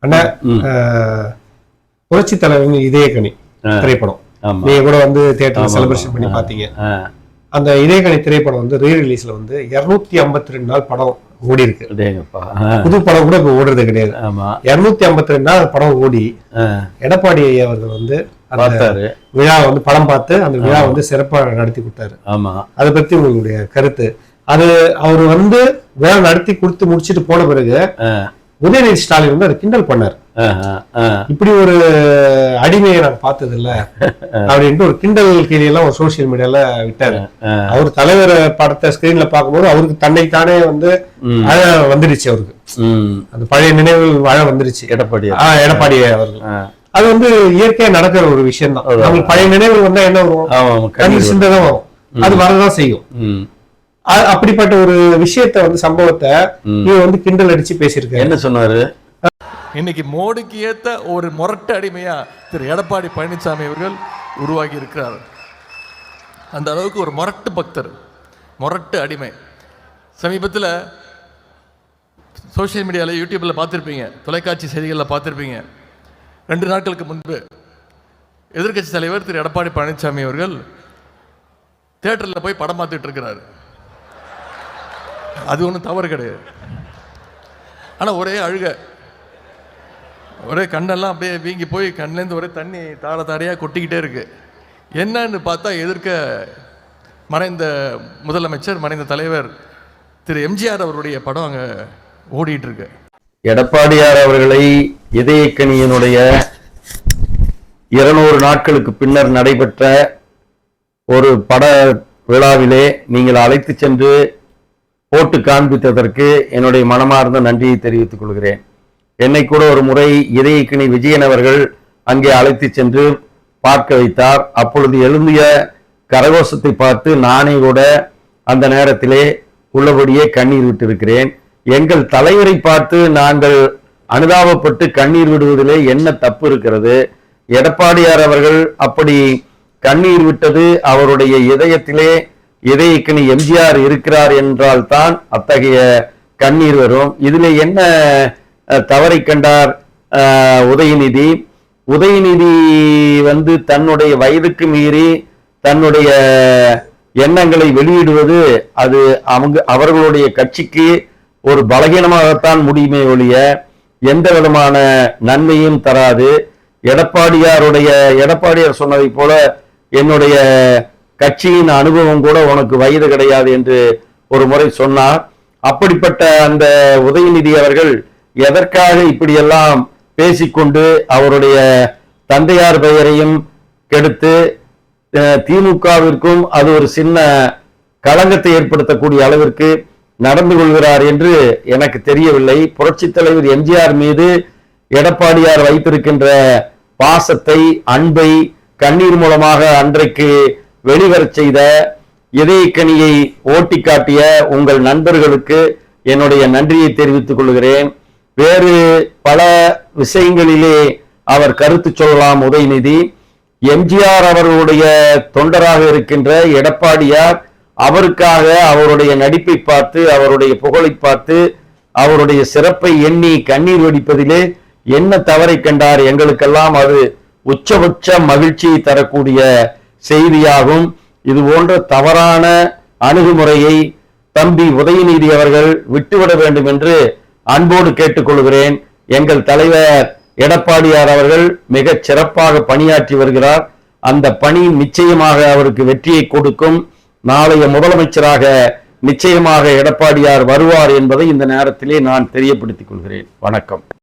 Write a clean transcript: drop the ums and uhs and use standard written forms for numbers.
அண்ணா புரட்சி தலைவரின் இதயக்கனி திரைப்படம் நீங்க கூட வந்து தியேட்டர்ல செலிப்ரேஷன் பண்ணி பாத்தீங்க. அந்த இதயக்கனி திரைப்படம் வந்து ரீ ரிலீஸ்ல வந்து 252 நாள் படம் ஓடி இருக்கு. புது படம் கூட இப்ப ஓடுறது கிடையாது. 252 நாள் படம் ஓடி எடப்பாடி அவர்கள் வந்து விழா வந்து படம் பார்த்து அந்த விழா வந்து சிறப்பா நடத்தி கொடுத்தாரு. அதை பத்தி உங்களுடைய கருத்து? அது அவர் வந்து விழா நடத்தி கொடுத்து முடிச்சுட்டு போன பிறகு உதயநிதி ஸ்டாலின் வந்து அதை கிண்டல் பண்ணார். இப்படி ஒரு அடிமையை நான் பார்த்தது இல்ல அப்படின்ட்டு ஒரு கிண்டல் கீழெல்லாம் ஒரு சோசியல் மீடியால விட்டாரு. அவர் தலைவர் படத்தை ஸ்கிரீன்ல பார்க்கும்போது அவருக்கு தன்னைத்தானே வந்து அழ வந்துடுச்சு. அவருக்கு அந்த பழைய நினைவுகள் வாழ வந்துருச்சு எடப்பாடி அவர்கள். அது வந்து இயற்கையா நடக்கிற ஒரு விஷயம் தான். அவங்களுக்கு பழைய நினைவுகள் வந்தா என்ன வரும்? கண்ணீர் சிந்ததான் வரும். அது வரதான் செய்யும். அப்படிப்பட்ட ஒரு விஷயத்த வந்து சம்பவத்தை இவர் வந்து கிண்டல் அடிச்சு பேசியிருக்காரு. என்ன சொன்னாரு? இன்னைக்கு மோடிக்கு ஏத்த ஒரு முரட்டு அடிமையா திரு எடப்பாடி பழனிசாமி அவர்கள் உருவாகி இருக்கிறார். அந்த அளவுக்கு ஒரு முரட்டு பக்தர், முரட்டு அடிமை. சமீபத்தில் சோசியல் மீடியாவில் யூடியூப்பில் பார்த்துருப்பீங்க, தொலைக்காட்சி செய்திகளில் பார்த்துருப்பீங்க. 2 நாட்களுக்கு முன்பு எதிர்கட்சி தலைவர் திரு எடப்பாடி பழனிசாமி அவர்கள் தியேட்டரில் போய் படம் பார்த்துட்டு இருக்கிறாரு. அது ஒன்றும் தவறு கிடையாது. ஆனால் ஒரே அழுக, ஒரே கண்ணெல்லாம் அப்படியே வீங்கி போய் கண்ணிலேருந்து ஒரே தண்ணி தார தாரையாக கொட்டிக்கிட்டே இருக்கு. என்னன்னு பார்த்தா எதிர்க்க மறைந்த முதலமைச்சர், மறைந்த தலைவர் திரு எம்ஜிஆர் அவருடைய படம் அங்கே ஓடிட்டு இருக்கு. எடப்பாடியார் அவர்களை இதயக்கனியினுடைய 200 நாட்களுக்கு பின்னர் நடைபெற்ற ஒரு பட விழாவிலே நீங்கள் அழைத்து சென்று போட்டு காண்பித்ததற்கு என்னுடைய மனமார்ந்த நன்றியை தெரிவித்துக் கொள்கிறேன். என்னை கூட ஒரு முறை இதயக்கனி விஜயன் அவர்கள் அங்கே அழைத்து சென்று பார்க்க வைத்தார். அப்பொழுது எழுந்திய கரகோஷத்தை பார்த்து நானே கூட அந்த நேரத்திலே உள்ளபடியே கண்ணீர் விட்டிருக்கிறேன். எங்கள் தலைவரை பார்த்து நாங்கள் அனுதாபப்பட்டு கண்ணீர் விடுவதிலே என்ன தப்பு இருக்கிறது? எடப்பாடியார் அவர்கள் அப்படி கண்ணீர் விட்டது அவருடைய இதயத்திலே இதயக்கனி எம்ஜிஆர் இருக்கிறார் என்றால் தான் அத்தகைய கண்ணீர் வரும். இதுல என்ன தவறை கண்டார் உதயநிதி? உதயநிதி வந்து தன்னுடைய வயதுக்கு மீறி தன்னுடைய எண்ணங்களை வெளியிடுவது அது அவர்களுடைய கட்சிக்கு ஒரு பலகீனமாகத்தான் முடியுமே ஒழிய எந்த விதமான நன்மையும் தராது. எடப்பாடியார் சொன்னதை போல என்னுடைய கட்சியின் அனுபவம் கூட உனக்கு வயது கிடையாது என்று ஒரு முறை சொன்னார். அப்படிப்பட்ட அந்த உதயநிதி அவர்கள் எதற்காக இப்படியெல்லாம் பேசிக்கொண்டு அவருடைய தந்தையார் பெயரையும் கெடுத்து திமுகவிற்கும் அது ஒரு சின்ன களங்கத்தை ஏற்படுத்தக்கூடிய அளவிற்கு நடந்து கொள்கிறார் என்று எனக்கு தெரியவில்லை. புரட்சித் தலைவர் எம்ஜிஆர் மீது எடப்பாடியார் வைத்திருக்கின்ற பாசத்தை, அன்பை கண்ணீர் மூலமாக அன்றைக்கு வெளிவரச் செய்த இதயக்கனியை ஓட்டி காட்டிய உங்கள் நண்பர்களுக்கு என்னுடைய நன்றியை தெரிவித்துக் கொள்கிறேன். வேறு பல விஷயங்களிலே அவர் கருத்து சொல்லலாம். உதயநிதி எம்ஜிஆர் அவர்களுடைய தொண்டராக இருக்கின்ற எடப்பாடியார் அவருக்காக அவருடைய நடிப்பை பார்த்து, அவருடைய புகழை பார்த்து, அவருடைய சிறப்பை எண்ணி கண்ணீர் வடிப்பதிலே என்ன தவறை கண்டார்? எங்களுக்கெல்லாம் அது உச்சபட்ச மகிழ்ச்சியை தரக்கூடிய செய்தியாகும். இது போன்ற தவறான அணுகுமுறையை தம்பி உதயநிதி அவர்கள் விட்டுவிட வேண்டும் என்று அன்போடு கேட்டுக்கொள்கிறேன். எங்கள் தலைவர் எடப்பாடியார் அவர்கள் மிகச் சிறப்பாக பணியாற்றி வருகிறார். அந்த பணி நிச்சயமாக அவருக்கு வெற்றியை கொடுக்கும். நாளைய முதலமைச்சராக நிச்சயமாக எடப்பாடியார் வருவார் என்பதை இந்த நேரத்திலே நான் தெரியப்படுத்திக் கொள்கிறேன். வணக்கம்.